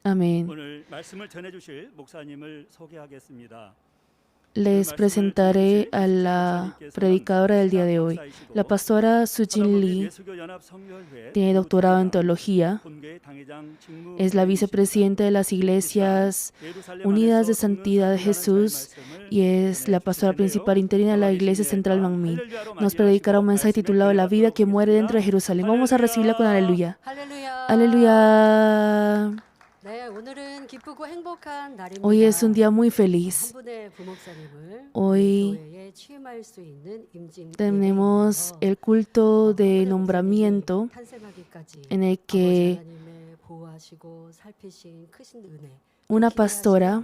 Amén. 오늘 말씀을 전해주실 목사님을 소개하겠습니다. Les presentaré a la predicadora del día de hoy. La pastora Sujin Lee tiene doctorado en teología, es la vicepresidenta de las Iglesias Unidas de Santidad de Jesús y es la pastora principal interina de la Iglesia Central Manmin. Nos predicará un mensaje titulado La vida que muere dentro de Jerusalén. Vamos a recibirla con aleluya. Aleluya. Hoy es un día muy feliz. Hoy tenemos el culto de nombramiento en el que una pastora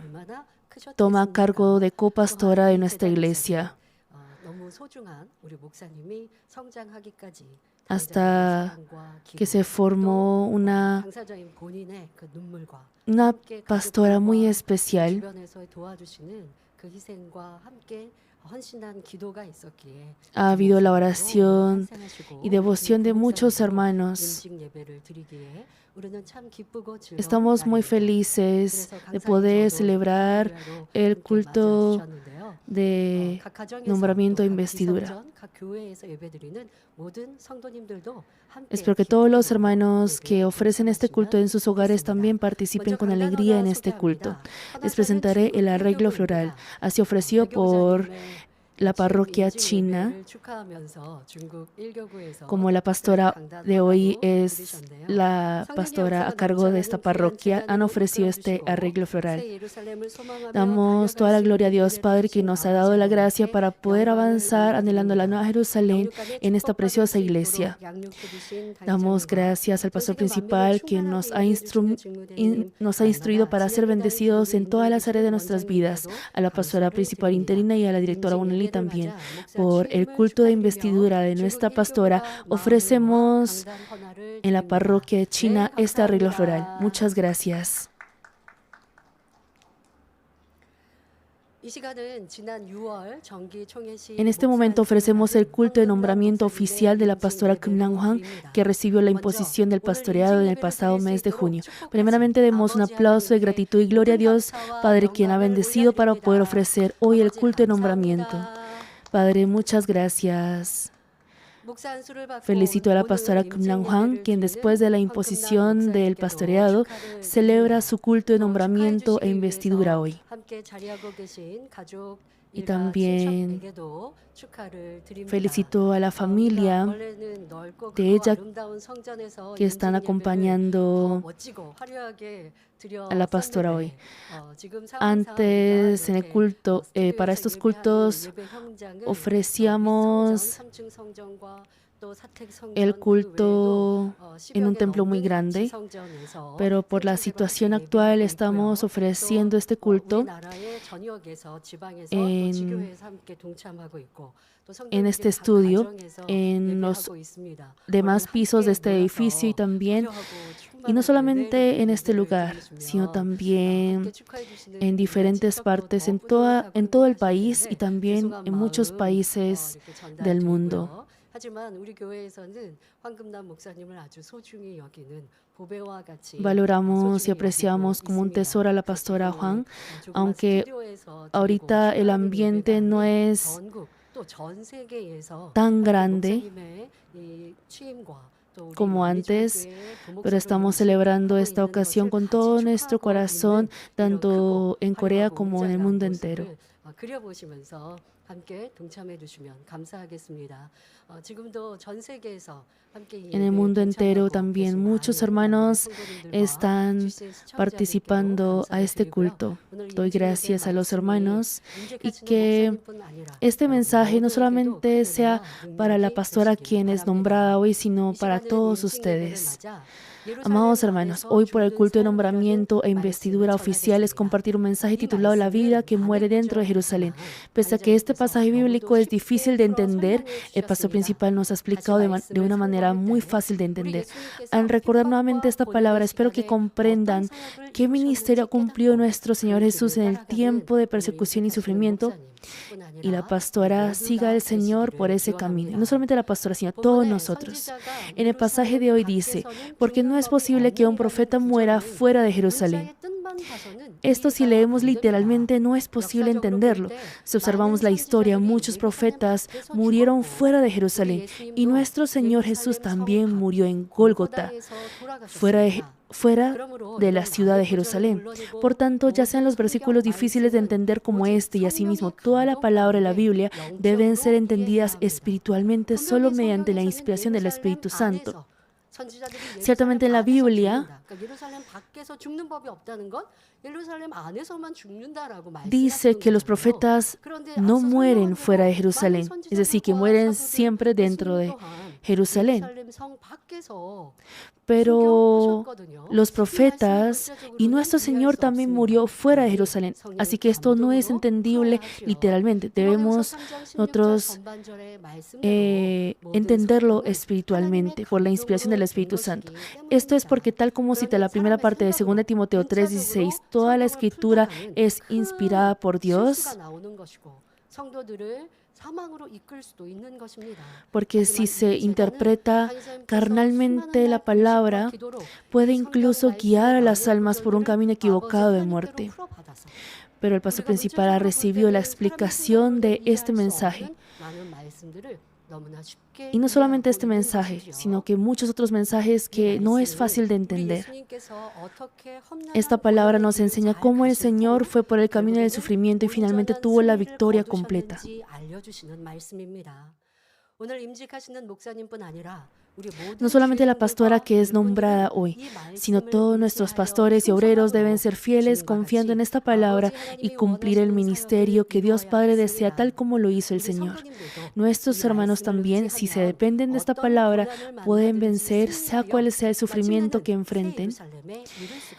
toma cargo de copastora de nuestra iglesia hasta que se formó una pastora muy especial. Ha habido la oración y devoción de muchos hermanos. Estamos muy felices de poder celebrar el culto de nombramiento e investidura. Espero que todos los hermanos que ofrecen este culto en sus hogares también participen con alegría en este culto. Les presentaré el arreglo floral, así ofrecido por la parroquia china. Como la pastora de hoy es la pastora a cargo de esta parroquia, han ofrecido este arreglo floral. Damos toda la gloria a Dios Padre, que nos ha dado la gracia para poder avanzar anhelando la Nueva Jerusalén en esta preciosa iglesia. Damos gracias al pastor principal, quien nos ha instruido para ser bendecidos en todas las áreas de nuestras vidas, a la pastora principal interina y a la directora Bonelli también. Por el culto de investidura de nuestra pastora, ofrecemos en la parroquia de China este arreglo floral. Muchas gracias. En este momento ofrecemos el culto de nombramiento oficial de la pastora Kim Nang-hwan, que recibió la imposición del pastoreado en el pasado mes de junio. Primeramente demos un aplauso de gratitud y gloria a Dios, Padre, quien ha bendecido para poder ofrecer hoy el culto de nombramiento. Padre, muchas gracias. Felicito a la pastora Kim Nang-hwan, quien después de la imposición del pastoreado celebra su culto de nombramiento e investidura hoy. Y también felicito a la familia de ella que están acompañando a la pastora hoy. Antes, en el culto, para estos cultos, ofrecíamos el culto en un templo muy grande, pero por la situación actual estamos ofreciendo este culto en este estudio, en los demás pisos de este edificio y no solamente en este lugar, sino también en diferentes partes, en todo el país y también en muchos países del mundo. Valoramos y apreciamos como un tesoro a la pastora Hwang, aunque ahorita el ambiente no es tan grande como antes, pero estamos celebrando esta ocasión con todo nuestro corazón, tanto en Corea como en el mundo entero. En el mundo entero también muchos hermanos están participando a este culto. Doy gracias a los hermanos y que este mensaje no solamente sea para la pastora quien es nombrada hoy, sino para todos ustedes. Amados hermanos, hoy por el culto de nombramiento e investidura oficial es compartir un mensaje titulado La vida que muere dentro de Jerusalén. Pese a que este pasaje bíblico es difícil de entender, el pastor principal nos ha explicado de una manera muy fácil de entender. Al recordar nuevamente esta palabra, espero que comprendan qué ministerio ha cumplido nuestro Señor Jesús en el tiempo de persecución y sufrimiento Y la pastora siga al Señor por ese camino. Y no solamente la pastora, sino todos nosotros. En el pasaje de hoy dice, porque no es posible que un profeta muera fuera de Jerusalén. Esto, si leemos literalmente, no es posible entenderlo. Si observamos la historia, muchos profetas murieron fuera de Jerusalén y nuestro Señor Jesús también murió en Gólgota, fuera de la ciudad de Jerusalén. Por tanto, ya sean los versículos difíciles de entender como este y asimismo toda la palabra de la Biblia deben ser entendidas espiritualmente solo mediante la inspiración del Espíritu Santo. Ciertamente en la Biblia dice que los profetas no mueren fuera de Jerusalén, es decir, que mueren siempre dentro de Jerusalén. Pero los profetas y nuestro Señor también murió fuera de Jerusalén. Así que esto no es entendible literalmente. Debemos nosotros entenderlo espiritualmente por la inspiración del Espíritu Santo. Esto es porque, tal como cita la primera parte de 2 Timoteo 3:16, toda la escritura es inspirada por Dios. Porque si se interpreta carnalmente la palabra, puede incluso guiar a las almas por un camino equivocado de muerte. Pero el pastor principal ha recibido la explicación de este mensaje. Y no solamente este mensaje, sino que muchos otros mensajes que no es fácil de entender. Esta palabra nos enseña cómo el Señor fue por el camino del sufrimiento y finalmente tuvo la victoria completa. No solamente la pastora que es nombrada hoy, sino todos nuestros pastores y obreros deben ser fieles confiando en esta palabra y cumplir el ministerio que Dios Padre desea, tal como lo hizo el Señor. Nuestros hermanos también, si se dependen de esta palabra, pueden vencer, sea cual sea el sufrimiento que enfrenten,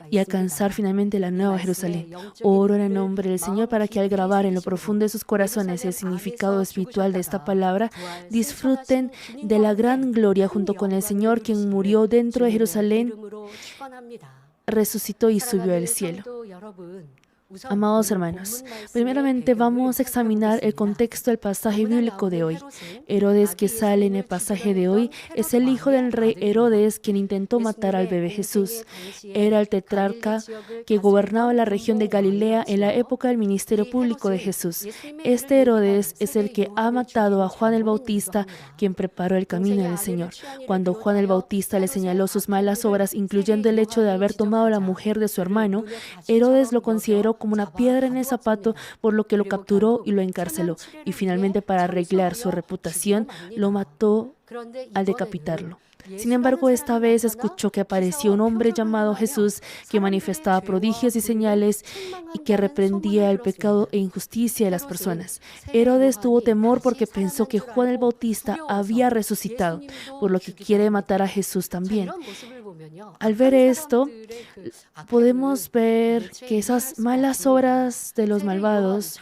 y alcanzar finalmente la nueva Jerusalén. Oro en el nombre del Señor para que al grabar en lo profundo de sus corazones el significado espiritual de esta palabra, disfruten de la gran gloria junto con el Señor, quien murió dentro de Jerusalén, resucitó y subió al cielo. Amados hermanos, primeramente vamos a examinar el contexto del pasaje bíblico de hoy. Herodes, que sale en el pasaje de hoy, es el hijo del rey Herodes, quien intentó matar al bebé Jesús. Era el tetrarca que gobernaba la región de Galilea en la época del ministerio público de Jesús. Este Herodes es el que ha matado a Juan el Bautista, quien preparó el camino del Señor. Cuando Juan el Bautista le señaló sus malas obras, incluyendo el hecho de haber tomado la mujer de su hermano, Herodes lo consideró como una piedra en el zapato, por lo que lo capturó y lo encarceló. Y finalmente, para arreglar su reputación, lo mató al decapitarlo. Sin embargo, esta vez escuchó que apareció un hombre llamado Jesús que manifestaba prodigios y señales y que reprendía el pecado e injusticia de las personas. Herodes tuvo temor porque pensó que Juan el Bautista había resucitado, por lo que quiere matar a Jesús también. Al ver esto, podemos ver que esas malas obras de los malvados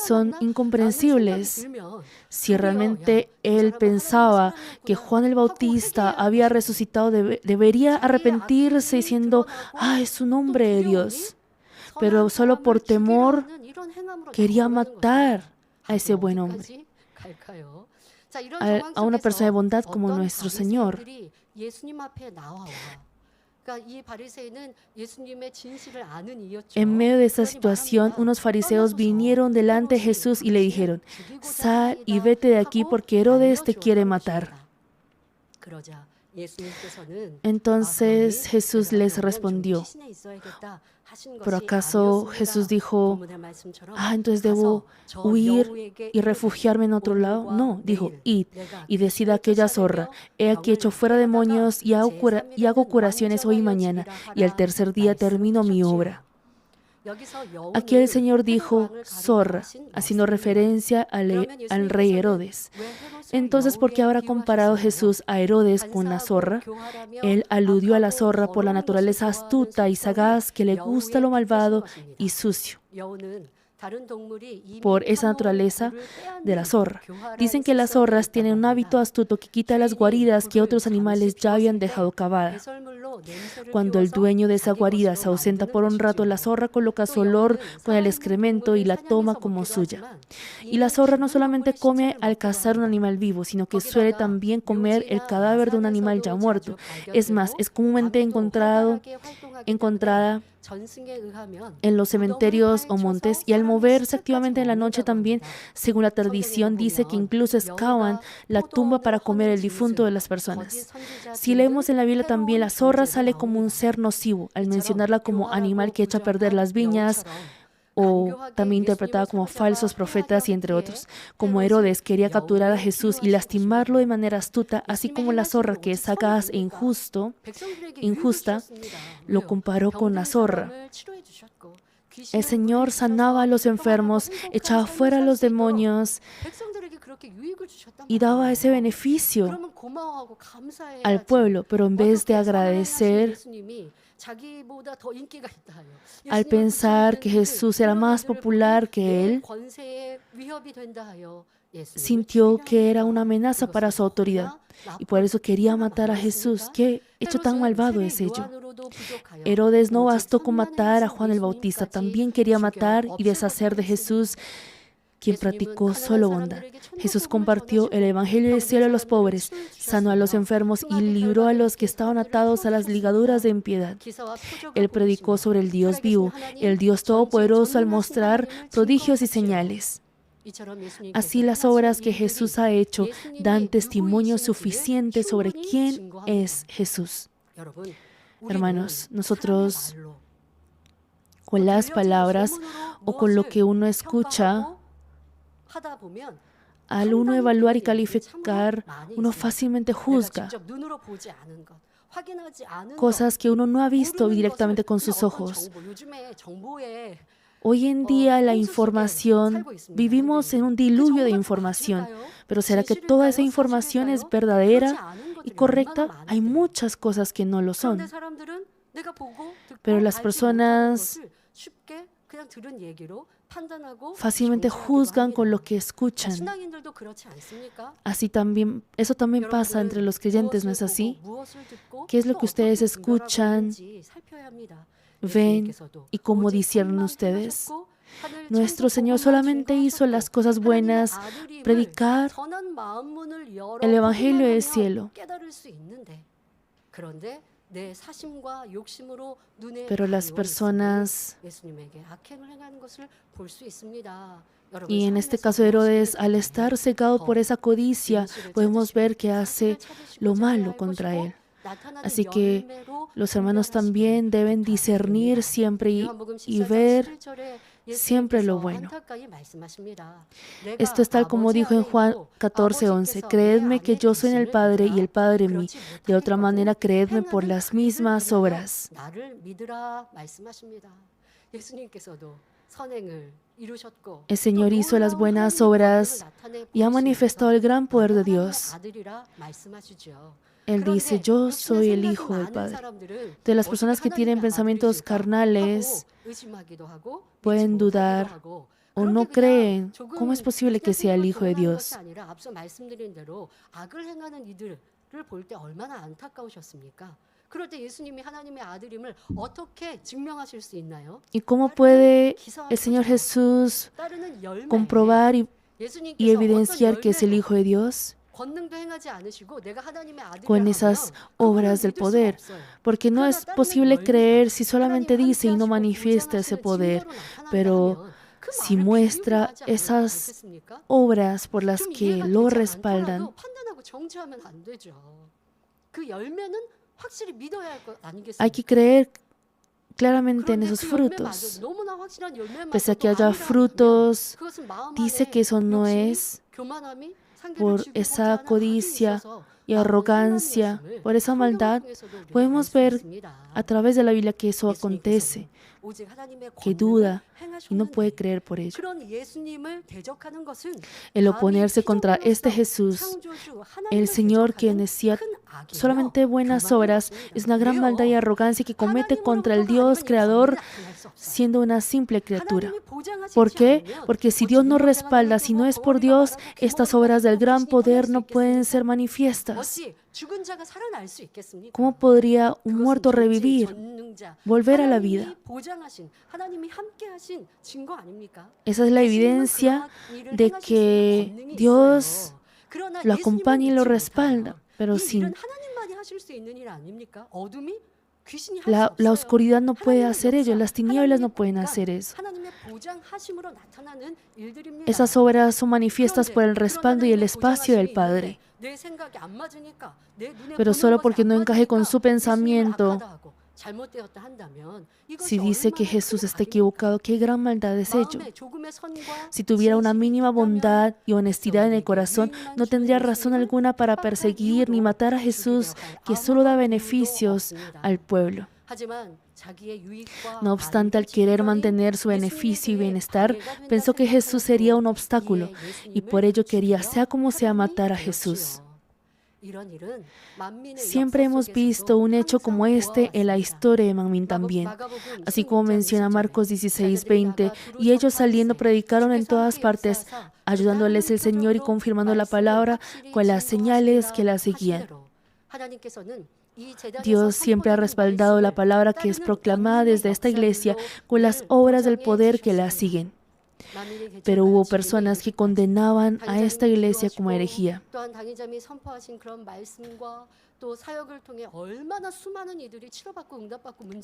son incomprensibles. Si realmente él pensaba que Juan el Bautista había resucitado, debería arrepentirse diciendo, es un hombre de Dios. Pero solo por temor quería matar a ese buen hombre, a una persona de bondad como nuestro Señor. En medio de esta situación, unos fariseos vinieron delante de Jesús y le dijeron, sal y vete de aquí porque Herodes te quiere matar. Entonces Jesús les respondió, ¿pero acaso Jesús dijo, entonces debo huir y refugiarme en otro lado? No, dijo, id y decid a aquella zorra, he aquí hecho fuera demonios y hago curaciones hoy y mañana, y al tercer día termino mi obra. Aquí el Señor dijo zorra, haciendo referencia al rey Herodes. Entonces, ¿por qué habrá comparado Jesús a Herodes con la zorra? Él aludió a la zorra por la naturaleza astuta y sagaz que le gusta lo malvado y sucio. por esa naturaleza de la zorra. Dicen que las zorras tienen un hábito astuto que quita las guaridas que otros animales ya habían dejado cavadas. Cuando el dueño de esa guarida se ausenta por un rato, la zorra coloca su olor con el excremento y la toma como suya. Y la zorra no solamente come al cazar un animal vivo, sino que suele también comer el cadáver de un animal ya muerto. Es más, es comúnmente encontrada en los cementerios o montes, y al moverse activamente en la noche también, según la tradición, dice que incluso excavan la tumba para comer el difunto de las personas. Si leemos en la Biblia también, la zorra sale como un ser nocivo, al mencionarla como animal que echa a perder las viñas, o también interpretada como falsos profetas y entre otros. Como Herodes quería capturar a Jesús y lastimarlo de manera astuta, así como la zorra, que es sagaz e injusta, lo comparó con la zorra. El Señor sanaba a los enfermos, echaba fuera a los demonios y daba ese beneficio al pueblo, pero en vez de agradecer, al pensar que Jesús era más popular que él, sintió que era una amenaza para su autoridad y por eso quería matar a Jesús. ¿Qué hecho tan malvado es ello? Herodes no bastó con matar a Juan el Bautista, también quería matar y deshacer de Jesús, quien practicó solo bondad. Jesús compartió el evangelio del cielo a los pobres, sanó a los enfermos y libró a los que estaban atados a las ligaduras de impiedad. Él predicó sobre el Dios vivo, el Dios todopoderoso, al mostrar prodigios y señales. Así las obras que Jesús ha hecho dan testimonio suficiente sobre quién es Jesús. Hermanos, nosotros con las palabras o con lo que uno escucha, al uno evaluar y calificar, uno fácilmente juzga cosas que uno no ha visto directamente con sus ojos. Hoy en día la información, vivimos en un diluvio de información, pero ¿será que toda esa información es verdadera y correcta? Hay muchas cosas que no lo son. Pero las personas fácilmente juzgan con lo que escuchan. Eso también pasa entre los creyentes, ¿no es así? ¿Qué es lo que ustedes escuchan, ven y cómo disciernen ustedes? Nuestro Señor solamente hizo las cosas buenas, predicar el Evangelio del cielo. Pero las personas, y en este caso Herodes, al estar cegado por esa codicia, podemos ver que hace lo malo contra él. Así que los hermanos también deben discernir siempre y ver siempre lo bueno. Esto es tal como dijo en Juan 14:11: creedme que yo soy en el Padre y el Padre en mí. De otra manera, creedme por las mismas obras. El Señor hizo las buenas obras y ha manifestado el gran poder de Dios. Él dice: yo soy el Hijo del Padre. De las personas que tienen pensamientos carnales pueden dudar o no creen. ¿Cómo es posible que sea el Hijo de Dios? ¿Y cómo puede el Señor Jesús comprobar y evidenciar que es el Hijo de Dios? Con esas obras del poder, porque no es posible creer si solamente dice y no manifiesta ese poder, pero si muestra esas obras por las que lo respaldan. Hay que creer claramente en esos frutos. Pese a que haya frutos, dice que eso no es por esa codicia y arrogancia, por esa maldad. Podemos ver a través de la Biblia que eso acontece. que duda y no puede creer por ello. El oponerse contra este Jesús, el Señor quien decía solamente buenas obras, es una gran maldad y arrogancia que comete contra el Dios creador siendo una simple criatura. ¿Por qué? Porque si Dios no respalda, si no es por Dios, estas obras del gran poder no pueden ser manifiestas. ¿Cómo podría un muerto revivir, volver a la vida? Esa es la evidencia de que Dios lo acompaña y lo respalda, pero sin la oscuridad no puede hacer ello, las tinieblas no pueden hacer eso. Esas obras son manifiestas por el respaldo y el espacio del Padre. Pero solo porque no encaje con su pensamiento, si dice que Jesús está equivocado, qué gran maldad es ello. Si tuviera una mínima bondad y honestidad en el corazón, no tendría razón alguna para perseguir ni matar a Jesús, que solo da beneficios al pueblo. No obstante, al querer mantener su beneficio y bienestar, pensó que Jesús sería un obstáculo y por ello quería, sea como sea, matar a Jesús. Siempre hemos visto un hecho como este en la historia de Manmin también, así como menciona Marcos 16:20, y ellos saliendo predicaron en todas partes, ayudándoles el Señor y confirmando la palabra con las señales que la seguían. Dios siempre ha respaldado la palabra que es proclamada desde esta iglesia con las obras del poder que la siguen. Pero hubo personas que condenaban a esta iglesia como herejía.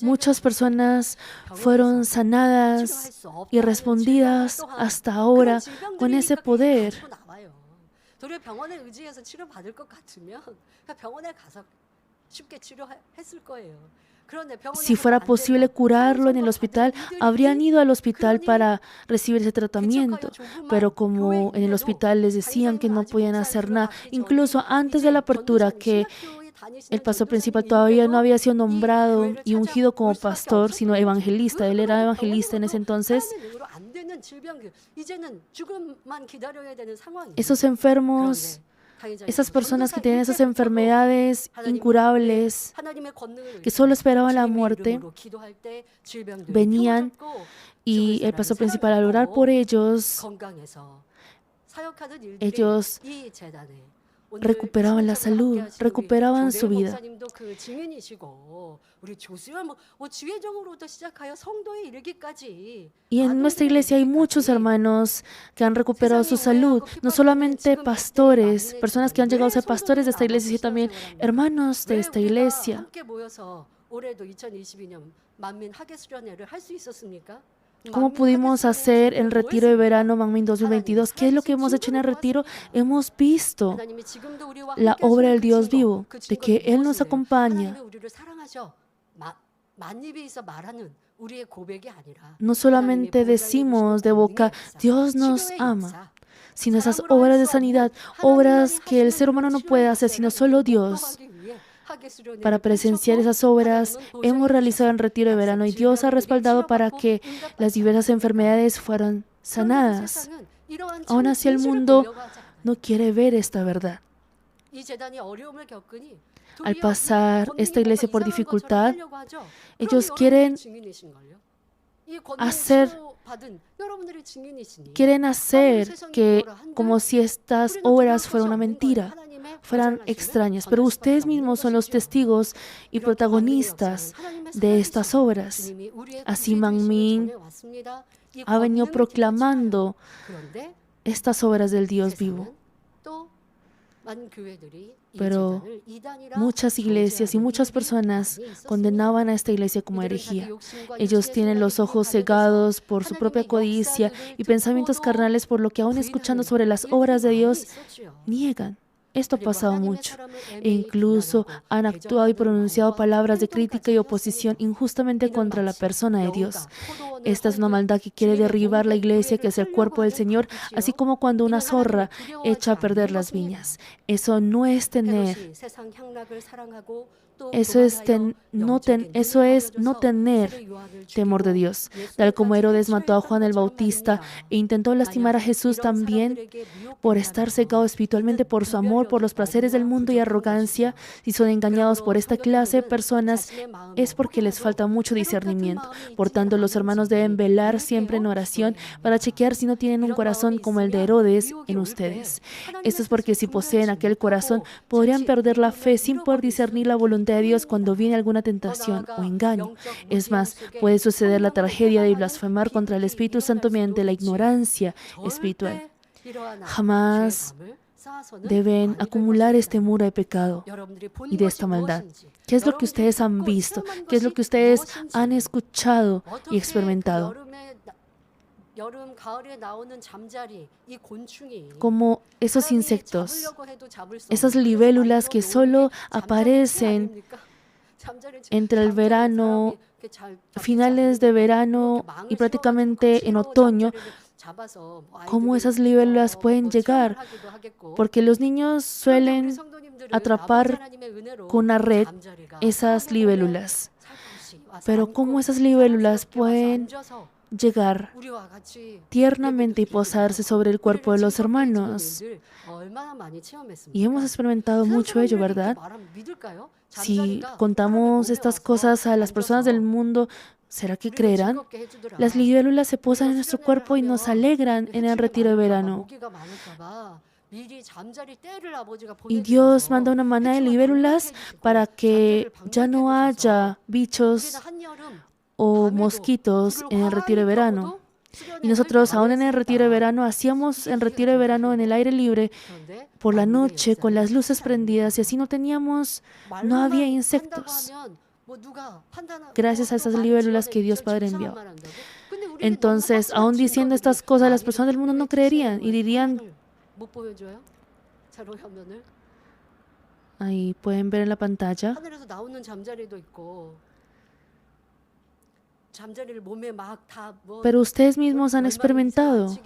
Muchas personas fueron sanadas y respondidas hasta ahora con ese poder. Si fuera posible curarlo en el hospital, habrían ido al hospital para recibir ese tratamiento. Pero como en el hospital les decían que no podían hacer nada, incluso antes de la apertura, que el pastor principal todavía no había sido nombrado y ungido como pastor, sino evangelista. Él era evangelista en ese entonces. Esos enfermos, esas personas que tenían esas enfermedades incurables, que solo esperaban la muerte, venían y el pastor principal, al orar por ellos recuperaban la salud, recuperaban su vida. Y en nuestra iglesia hay muchos hermanos que han recuperado su salud, no solamente pastores, personas que han llegado a ser pastores de esta iglesia, sino también hermanos de esta iglesia. ¿Cómo pudimos hacer el retiro de verano Manmin 2022? ¿Qué es lo que hemos hecho en el retiro? Hemos visto la obra del Dios vivo, de que Él nos acompaña. No solamente decimos de boca, Dios nos ama, sino esas obras de sanidad, obras que el ser humano no puede hacer, sino solo Dios. Para presenciar esas obras, hemos realizado el retiro de verano y Dios ha respaldado para que las diversas enfermedades fueran sanadas. Aún así, el mundo no quiere ver esta verdad. Al pasar esta iglesia por dificultad, ellos quieren hacer que como si estas obras fueran una mentira, fueran extrañas, pero ustedes mismos son los testigos y protagonistas de estas obras. Así Manmin ha venido proclamando estas obras del Dios vivo. Pero muchas iglesias y muchas personas condenaban a esta iglesia como herejía. Ellos tienen los ojos cegados por su propia codicia y pensamientos carnales, por lo que aún escuchando sobre las obras de Dios, niegan. Esto ha pasado mucho e incluso han actuado y pronunciado palabras de crítica y oposición injustamente contra la persona de Dios. Esta es una maldad que quiere derribar la iglesia, que es el cuerpo del Señor, así como cuando una zorra echa a perder las viñas. Eso no es tener Eso es no tener temor de Dios. Tal como Herodes mató a Juan el Bautista e intentó lastimar a Jesús también por estar cegado espiritualmente por su amor, por los placeres del mundo y arrogancia, si son engañados por esta clase de personas, es porque les falta mucho discernimiento. Por tanto, los hermanos deben velar siempre en oración para chequear si no tienen un corazón como el de Herodes en ustedes. Esto es porque si poseen aquel corazón, podrían perder la fe sin poder discernir la voluntad de Dios cuando viene alguna tentación o engaño. Es más, puede suceder la tragedia de blasfemar contra el Espíritu Santo mediante la ignorancia espiritual. Jamás deben acumular este muro de pecado y de esta maldad. ¿Qué es lo que ustedes han visto? ¿Qué es lo que ustedes han escuchado y experimentado? Como esos insectos, esas libélulas que solo aparecen entre el verano, finales de verano y prácticamente en otoño. ¿Cómo esas libélulas pueden llegar? Porque los niños suelen atrapar con una red esas libélulas. Pero ¿cómo esas libélulas pueden llegar tiernamente y posarse sobre el cuerpo de los hermanos? Y hemos experimentado mucho ello, ¿verdad? Si contamos estas cosas a las personas del mundo, ¿será que creerán? Las libélulas se posan en nuestro cuerpo y nos alegran en el retiro de verano. Y Dios manda una manada de libélulas para que ya no haya bichos o mosquitos en el retiro de verano. Y nosotros aún en el retiro de verano hacíamos el retiro de verano en el aire libre por la noche con las luces prendidas y así no había insectos. Gracias a esas libélulas que Dios Padre envió. Entonces, aún diciendo estas cosas, las personas del mundo no creerían y dirían, ahí pueden ver en la pantalla, pero ustedes mismos han experimentado.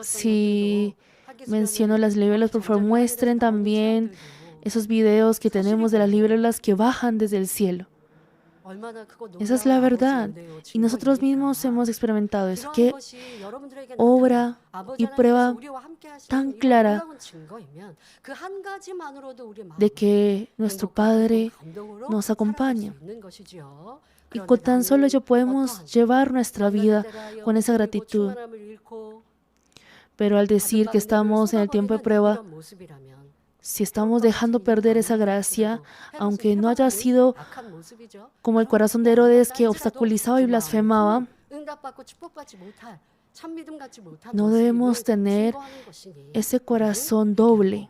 Si menciono las libélulas, por favor, muestren también esos videos que tenemos de las libélulas que bajan desde el cielo. Esa es la verdad. Y nosotros mismos hemos experimentado eso. Qué obra y prueba tan clara de que nuestro Padre nos acompaña. Y con tan solo ello podemos llevar nuestra vida con esa gratitud. Pero al decir que estamos en el tiempo de prueba, si estamos dejando perder esa gracia, aunque no haya sido como el corazón de Herodes que obstaculizaba y blasfemaba, no debemos tener ese corazón doble.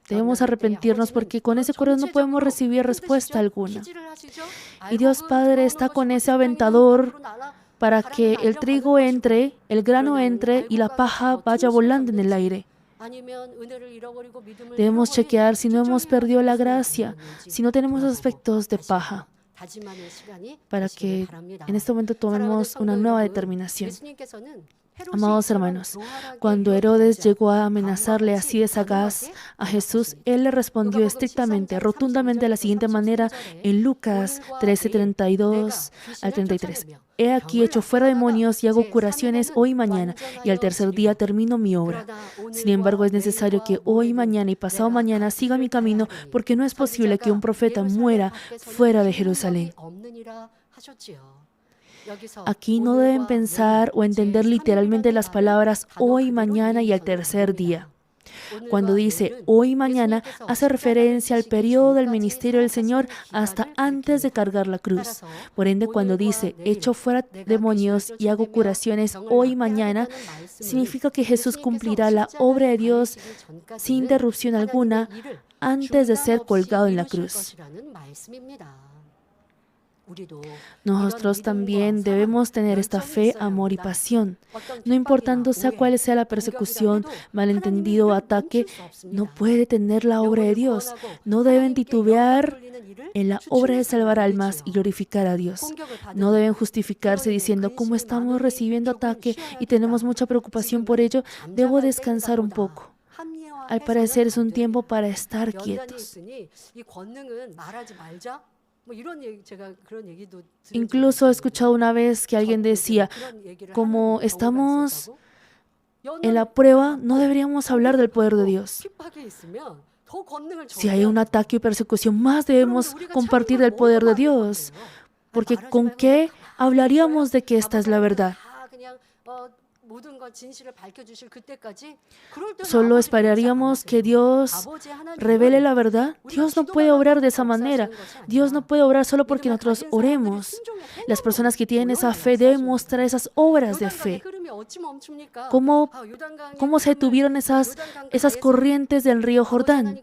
Debemos arrepentirnos porque con ese corazón no podemos recibir respuesta alguna. Y Dios Padre está con ese aventador para que el trigo entre, el grano entre y la paja vaya volando en el aire. Debemos chequear si no hemos perdido la gracia, si no tenemos aspectos de paja, para que en este momento tomemos una nueva determinación. Amados hermanos, cuando Herodes llegó a amenazarle así de sagaz a Jesús, él le respondió estrictamente, rotundamente de la siguiente manera en Lucas 13:32 al 33. He aquí echo fuera demonios y hago curaciones hoy y mañana, y al tercer día termino mi obra. Sin embargo, es necesario que hoy, mañana y pasado mañana siga mi camino, porque no es posible que un profeta muera fuera de Jerusalén. Aquí no deben pensar o entender literalmente las palabras hoy, mañana y al tercer día. Cuando dice hoy y mañana, hace referencia al periodo del ministerio del Señor hasta antes de cargar la cruz. Por ende, cuando dice echo fuera demonios y hago curaciones hoy y mañana, significa que Jesús cumplirá la obra de Dios sin interrupción alguna antes de ser colgado en la cruz. Nosotros también debemos tener esta fe, amor y pasión. No importando sea cuál sea la persecución, malentendido o ataque, no puede detener la obra de Dios. No deben titubear en la obra de salvar almas y glorificar a Dios. No deben justificarse diciendo, como estamos recibiendo ataque y tenemos mucha preocupación por ello, debo descansar un poco. Al parecer es un tiempo para estar quietos. Incluso he escuchado una vez que alguien decía, como estamos en la prueba, no deberíamos hablar del poder de Dios. Si hay un ataque y persecución, más debemos compartir del poder de Dios. Porque ¿con qué hablaríamos de que esta es la verdad? Solo esperaríamos que Dios revele la verdad. Dios no puede obrar de esa manera. Dios no puede obrar solo porque nosotros oremos. Las personas que tienen esa fe deben mostrar esas obras de fe. ¿Cómo se detuvieron esas corrientes del río Jordán?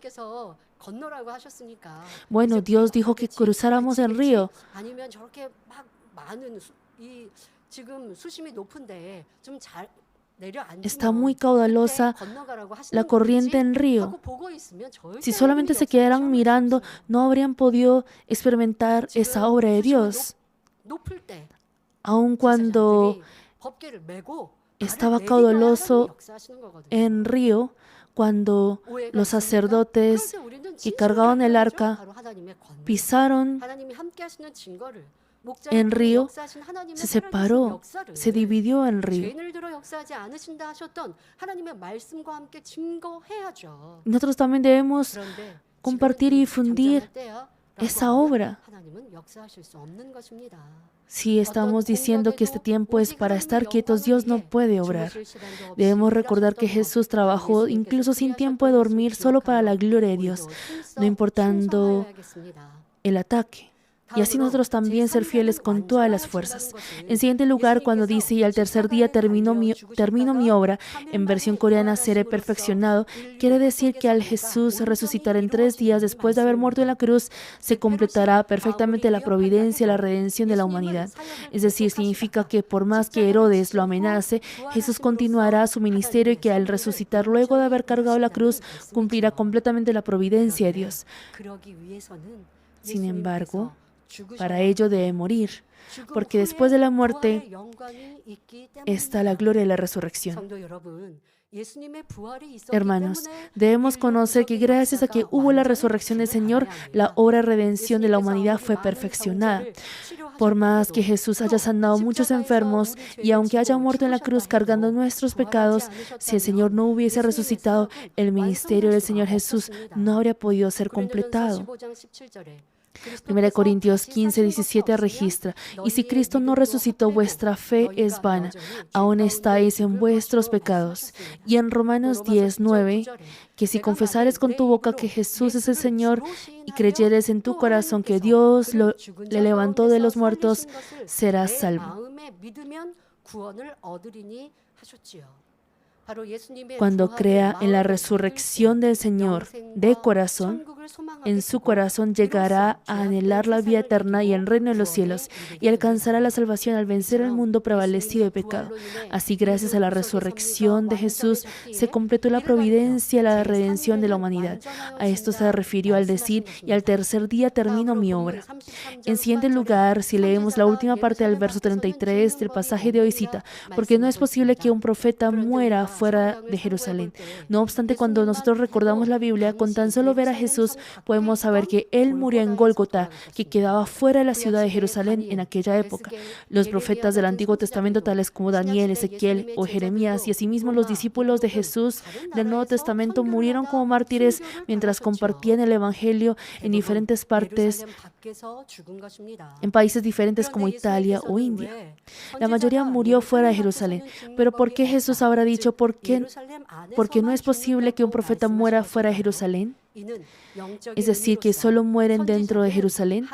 Bueno, Dios dijo que cruzáramos el río. Está muy caudalosa la corriente en el río. Si solamente se quedaran mirando, no habrían podido experimentar esa obra de Dios. Aun cuando estaba caudaloso en el río, cuando los sacerdotes que cargaban el arca pisaron en río, se separó, se dividió en río. Nosotros también debemos compartir y difundir esa obra. Si estamos diciendo que este tiempo es para estar quietos, Dios no puede obrar. Debemos recordar que Jesús trabajó incluso sin tiempo de dormir, solo para la gloria de Dios, no importando el ataque. Y así nosotros también ser fieles con todas las fuerzas. En siguiente lugar, cuando dice, y al tercer día termino mi obra, en versión coreana seré perfeccionado, quiere decir que al Jesús resucitar en 3 días después de haber muerto en la cruz, se completará perfectamente la providencia y la redención de la humanidad. Es decir, significa que por más que Herodes lo amenace, Jesús continuará su ministerio y que al resucitar luego de haber cargado la cruz, cumplirá completamente la providencia de Dios. Sin embargo, para ello debe morir, porque después de la muerte está la gloria de la resurrección. Hermanos, debemos conocer que gracias a que hubo la resurrección del Señor, la obra de redención de la humanidad fue perfeccionada. Por más que Jesús haya sanado muchos enfermos y aunque haya muerto en la cruz cargando nuestros pecados, si el Señor no hubiese resucitado, el ministerio del Señor Jesús no habría podido ser completado. 1 Corintios 15:17 registra, y si Cristo no resucitó, vuestra fe es vana, aún estáis en vuestros pecados. Y en Romanos 10:9, que si confesares con tu boca que Jesús es el Señor y creyeres en tu corazón que Dios le levantó de los muertos, serás salvo. Cuando crea en la resurrección del Señor de corazón, en su corazón llegará a anhelar la vida eterna y el reino de los cielos y alcanzará la salvación al vencer el mundo prevalecido de pecado. Así, gracias a la resurrección de Jesús, se completó la providencia y la redención de la humanidad. A esto se refirió al decir, y al tercer día termino mi obra. En siguiente lugar, si leemos la última parte del verso 33 del pasaje de hoy, cita, porque no es posible que un profeta muera fuera de Jerusalén. No obstante, cuando nosotros recordamos la Biblia, con tan solo ver a Jesús, podemos saber que Él murió en Gólgota, que quedaba fuera de la ciudad de Jerusalén en aquella época. Los profetas del Antiguo Testamento, tales como Daniel, Ezequiel o Jeremías, y asimismo los discípulos de Jesús del Nuevo Testamento, murieron como mártires mientras compartían el Evangelio en diferentes partes, en países diferentes como Italia o India. La mayoría murió fuera de Jerusalén. Pero ¿por qué Jesús habrá dicho porque no es posible que un profeta muera fuera de Jerusalén? Es decir, que solo mueren dentro de Jerusalén.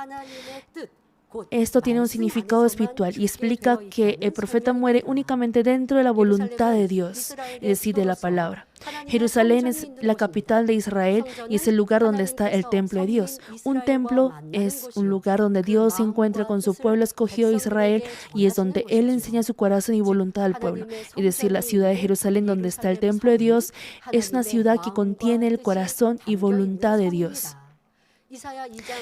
Esto tiene un significado espiritual y explica que el profeta muere únicamente dentro de la voluntad de Dios, es decir, de la palabra. Jerusalén es la capital de Israel y es el lugar donde está el templo de Dios. Un templo es un lugar donde Dios se encuentra con su pueblo escogido Israel y es donde Él enseña su corazón y voluntad al pueblo. Es decir, la ciudad de Jerusalén donde está el templo de Dios es una ciudad que contiene el corazón y voluntad de Dios.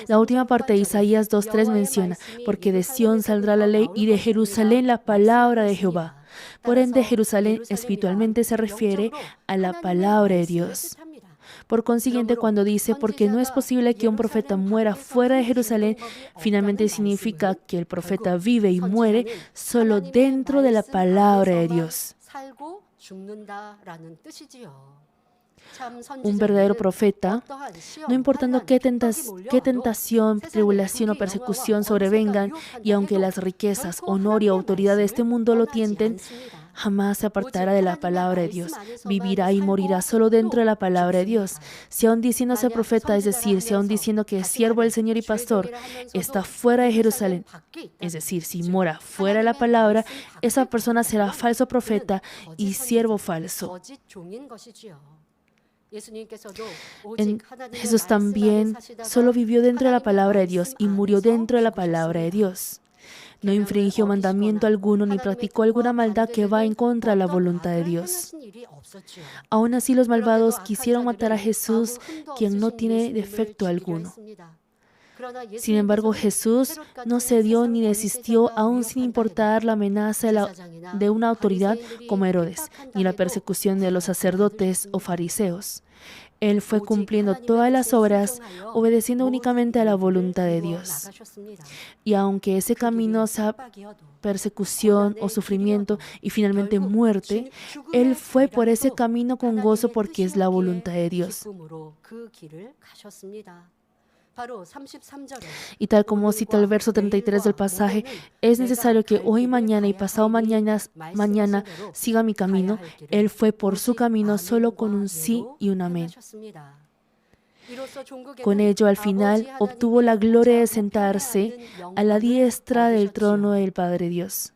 La última parte de Isaías 2:3 menciona, porque de Sión saldrá la ley y de Jerusalén la palabra de Jehová. Por ende, Jerusalén espiritualmente se refiere a la palabra de Dios. Por consiguiente, cuando dice, porque no es posible que un profeta muera fuera de Jerusalén, finalmente significa que el profeta vive y muere solo dentro de la palabra de Dios. Un verdadero profeta, no importando qué tentación, tribulación o persecución sobrevengan, y aunque las riquezas, honor y autoridad de este mundo lo tienten, jamás se apartará de la palabra de Dios. Vivirá y morirá solo dentro de la palabra de Dios. Si aún diciéndose profeta, es decir, si aún diciendo que es siervo del Señor y pastor, está fuera de Jerusalén, es decir, si mora fuera de la palabra, esa persona será falso profeta y siervo falso. Jesús también solo vivió dentro de la palabra de Dios y murió dentro de la palabra de Dios. No infringió mandamiento alguno ni practicó alguna maldad que va en contra de la voluntad de Dios. Aún así, los malvados quisieron matar a Jesús, quien no tiene defecto alguno. Sin embargo, Jesús no cedió ni desistió, aún sin importar la amenaza de una autoridad como Herodes, ni la persecución de los sacerdotes o fariseos. Él fue cumpliendo todas las obras, obedeciendo únicamente a la voluntad de Dios. Y aunque ese camino sea persecución o sufrimiento y finalmente muerte, Él fue por ese camino con gozo porque es la voluntad de Dios. Y tal como cita el verso 33 del pasaje, es necesario que hoy, mañana y pasado mañana siga mi camino. Él fue por su camino solo con un sí y un amén. Con ello, al final, obtuvo la gloria de sentarse a la diestra del trono del Padre Dios.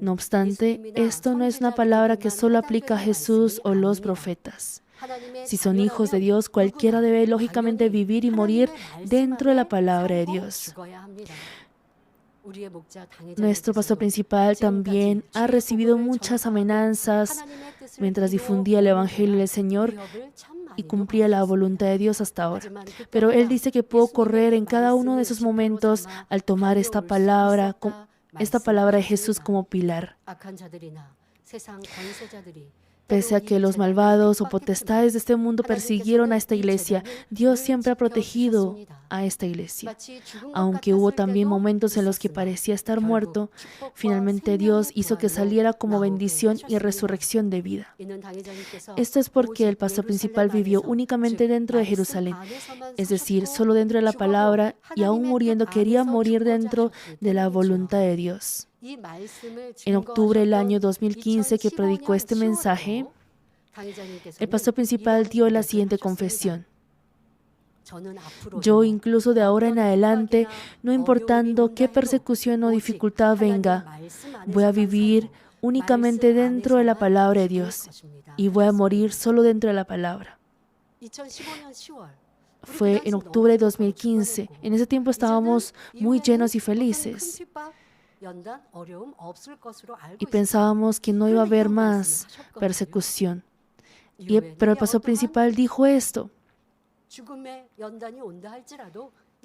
No obstante, esto no es una palabra que solo aplica a Jesús o los profetas. Si son hijos de Dios, cualquiera debe lógicamente vivir y morir dentro de la palabra de Dios. Nuestro pastor principal también ha recibido muchas amenazas mientras difundía el Evangelio del Señor y cumplía la voluntad de Dios hasta ahora. Pero él dice que pudo correr en cada uno de esos momentos al tomar esta palabra de Jesús como pilar. Pese a que los malvados o potestades de este mundo persiguieron a esta iglesia, Dios siempre ha protegido a esta iglesia. Aunque hubo también momentos en los que parecía estar muerto, finalmente Dios hizo que saliera como bendición y resurrección de vida. Esto es porque el pastor principal vivió únicamente dentro de Jerusalén, es decir, solo dentro de la palabra, y aún muriendo quería morir dentro de la voluntad de Dios. En octubre del año 2015 que predicó este mensaje, el pastor principal dio la siguiente confesión. Yo, incluso de ahora en adelante, no importando qué persecución o dificultad venga, voy a vivir únicamente dentro de la palabra de Dios y voy a morir solo dentro de la palabra. Fue en octubre de 2015. En ese tiempo estábamos muy llenos y felices. Y pensábamos que no iba a haber más persecución. Pero el pastor principal dijo esto,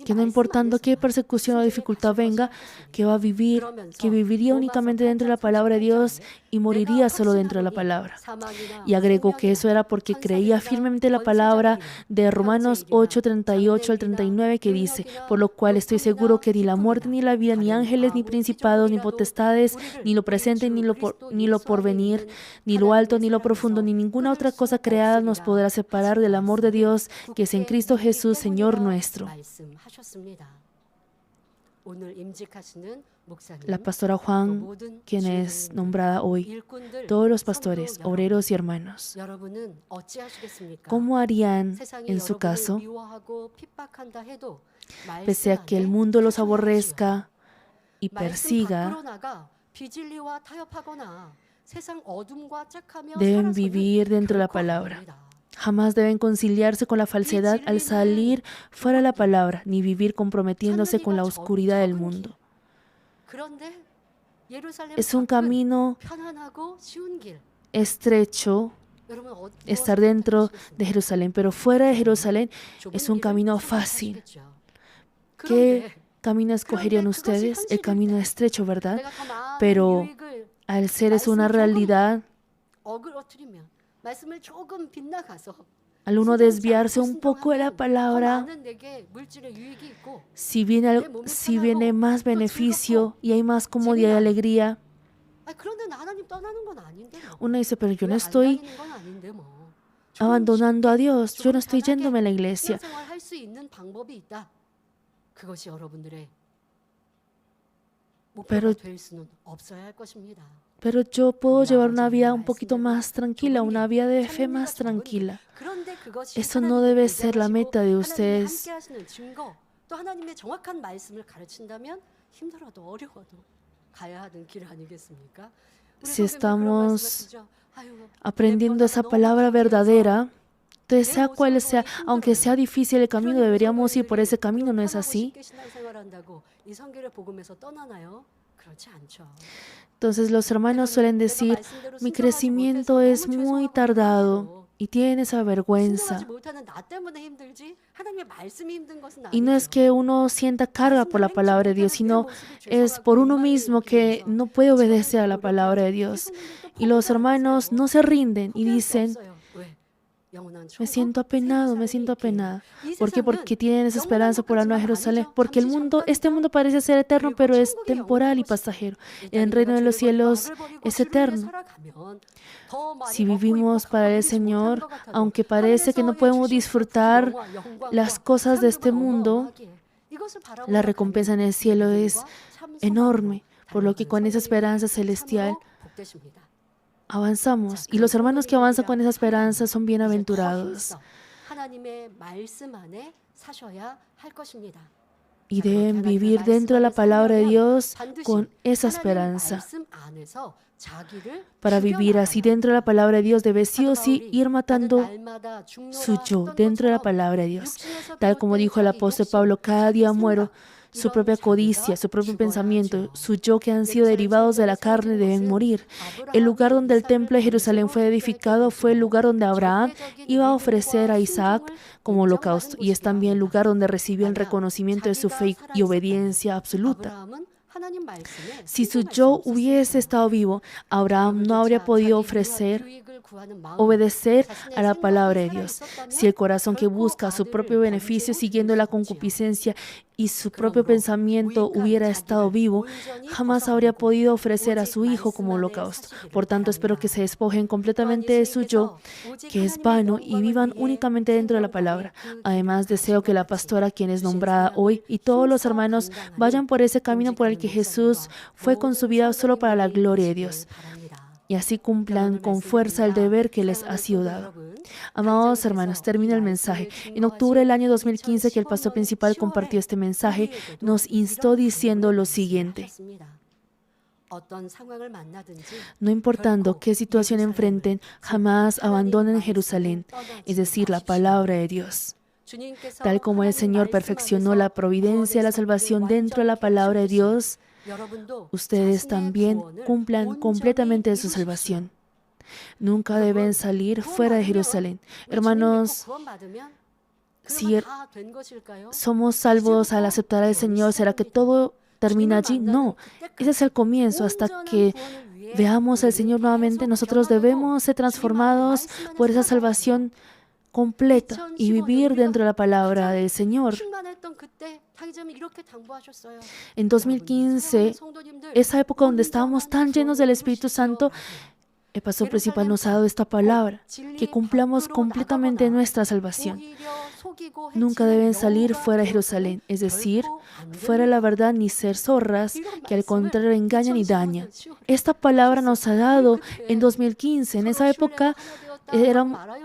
que no importando qué persecución o dificultad venga, que viviría únicamente dentro de la palabra de Dios y moriría solo dentro de la palabra. Y agregó que eso era porque creía firmemente la palabra de Romanos 8, 38 al 39, que dice, por lo cual estoy seguro que ni la muerte, ni la vida, ni ángeles, ni principados, ni potestades, ni lo presente, ni lo porvenir, ni lo alto, ni lo profundo, ni ninguna otra cosa creada nos podrá separar del amor de Dios que es en Cristo Jesús, Señor nuestro. La pastora Juan, quien es nombrada hoy, todos los pastores, obreros y hermanos, ¿cómo harían en su caso? Pese a que el mundo los aborrezca y persiga, deben vivir dentro de la palabra. Jamás deben conciliarse con la falsedad al salir fuera de la palabra, ni vivir comprometiéndose con la oscuridad del mundo. Es un camino estrecho estar dentro de Jerusalén, pero fuera de Jerusalén es un camino fácil. ¿Qué camino escogerían ustedes? El camino estrecho, ¿verdad? Pero al ser es una realidad, al uno desviarse un poco de la palabra, si viene más beneficio y hay más comodidad y alegría, uno dice, pero yo no estoy abandonando a Dios, yo no estoy yéndome a la iglesia. Pero yo puedo llevar una vida un poquito más tranquila, una vida de fe más tranquila. Eso no debe ser la meta de ustedes. Si estamos aprendiendo esa palabra verdadera, entonces sea cual sea, aunque sea difícil el camino, deberíamos ir por ese camino, ¿no es así? Entonces los hermanos suelen decir, mi crecimiento es muy tardado y tienen esa vergüenza. Y no es que uno sienta carga por la palabra de Dios, sino es por uno mismo que no puede obedecer a la palabra de Dios. Y los hermanos no se rinden y dicen, me siento apenado, me siento apenada. ¿Por qué? Porque tienen esa esperanza por la Nueva Jerusalén. Porque este mundo parece ser eterno, pero es temporal y pasajero. El reino de los cielos es eterno. Si vivimos para el Señor, aunque parece que no podemos disfrutar las cosas de este mundo, la recompensa en el cielo es enorme, por lo que con esa esperanza celestial avanzamos. Y los hermanos que avanzan con esa esperanza son bienaventurados. Y deben vivir dentro de la palabra de Dios con esa esperanza. Para vivir así dentro de la palabra de Dios, debe sí o sí ir matando su yo dentro de la palabra de Dios. Tal como dijo el apóstol Pablo, cada día muero. Su propia codicia, su propio pensamiento, su yo que han sido derivados de la carne deben morir. El lugar donde el templo de Jerusalén fue edificado fue el lugar donde Abraham iba a ofrecer a Isaac como holocausto, y es también el lugar donde recibió el reconocimiento de su fe y obediencia absoluta. Si su yo hubiese estado vivo, Abraham no habría podido obedecer a la palabra de Dios. Si el corazón que busca su propio beneficio siguiendo la concupiscencia y su propio pensamiento hubiera estado vivo, jamás habría podido ofrecer a su hijo como holocausto. Por tanto, espero que se despojen completamente de su yo, que es vano, y vivan únicamente dentro de la palabra. Además, deseo que la pastora, quien es nombrada hoy, y todos los hermanos vayan por ese camino por el que Jesús fue con su vida solo para la gloria de Dios, y así cumplan con fuerza el deber que les ha sido dado. Amados hermanos, termina el mensaje. En octubre del año 2015, que el pastor principal compartió este mensaje, nos instó diciendo lo siguiente: no importando qué situación enfrenten, jamás abandonen Jerusalén, es decir, la palabra de Dios. Tal como el Señor perfeccionó la providencia y la salvación dentro de la palabra de Dios, ustedes también cumplan completamente su salvación. Nunca deben salir fuera de Jerusalén. Hermanos, si somos salvos al aceptar al Señor, ¿será que todo termina allí? No, ese es el comienzo. Hasta que veamos al Señor nuevamente, nosotros debemos ser transformados por esa salvación completa y vivir dentro de la palabra del Señor. En 2015, esa época donde estábamos tan llenos del Espíritu Santo, el pastor principal nos ha dado esta palabra, que cumplamos completamente nuestra salvación. Nunca deben salir fuera de Jerusalén, es decir, fuera de la verdad, ni ser zorras, que al contrario engañan y dañan. Esta palabra nos ha dado en 2015. En esa época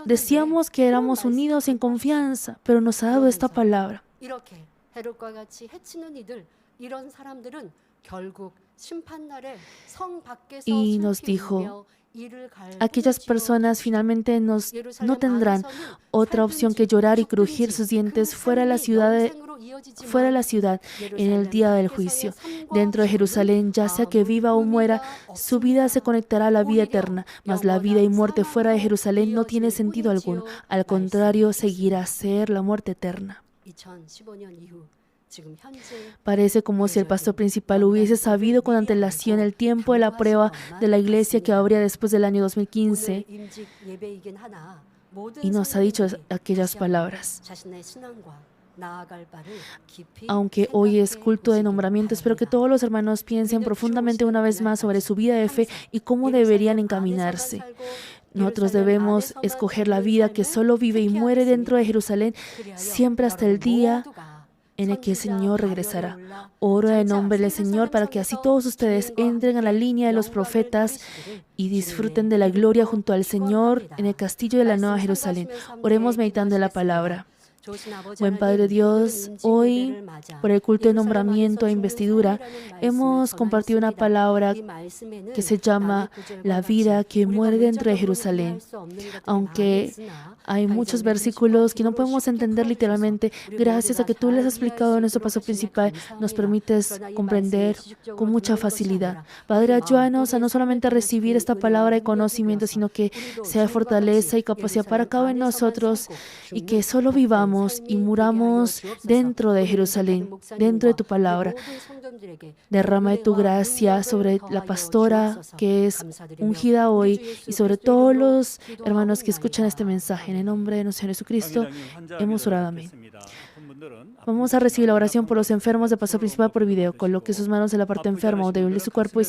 decíamos que éramos unidos en confianza, pero nos ha dado esta palabra. Y nos dijo, aquellas personas finalmente no tendrán otra opción que llorar y crujir sus dientes fuera de la ciudad en el día del juicio. Dentro de Jerusalén, ya sea que viva o muera, su vida se conectará a la vida eterna, mas la vida y muerte fuera de Jerusalén no tiene sentido alguno. Al contrario, seguirá a ser la muerte eterna. Parece como si el pastor principal hubiese sabido con antelación el tiempo de la prueba de la iglesia que habría después del año 2015 y nos ha dicho aquellas palabras. Aunque hoy es culto de nombramiento, espero que todos los hermanos piensen profundamente una vez más sobre su vida de fe y cómo deberían encaminarse. Nosotros debemos escoger la vida que solo vive y muere dentro de Jerusalén, siempre hasta el día en el que el Señor regresará. Oro en nombre del Señor para que así todos ustedes entren a la línea de los profetas y disfruten de la gloria junto al Señor en el castillo de la Nueva Jerusalén. Oremos meditando en la palabra. Buen Padre Dios, hoy por el culto de nombramiento e investidura hemos compartido una palabra que se llama la vida que muere dentro de Jerusalén. Aunque hay muchos versículos que no podemos entender literalmente, gracias a que tú les has explicado a nuestro pastor principal, nos permites comprender con mucha facilidad. Padre, ayúdanos a no solamente recibir esta palabra de conocimiento, sino que sea de fortaleza y capacidad para cada uno de nosotros y que solo vivamos y muramos dentro de Jerusalén, dentro de tu palabra. Derrama de tu gracia sobre la pastora que es ungida hoy y sobre todos los hermanos que escuchan este mensaje. En el nombre de nuestro Señor Jesucristo hemos orado. Amén. Vamos a recibir la oración por los enfermos de pastor principal por video. Coloque sus manos en la parte enferma o débil de su cuerpo y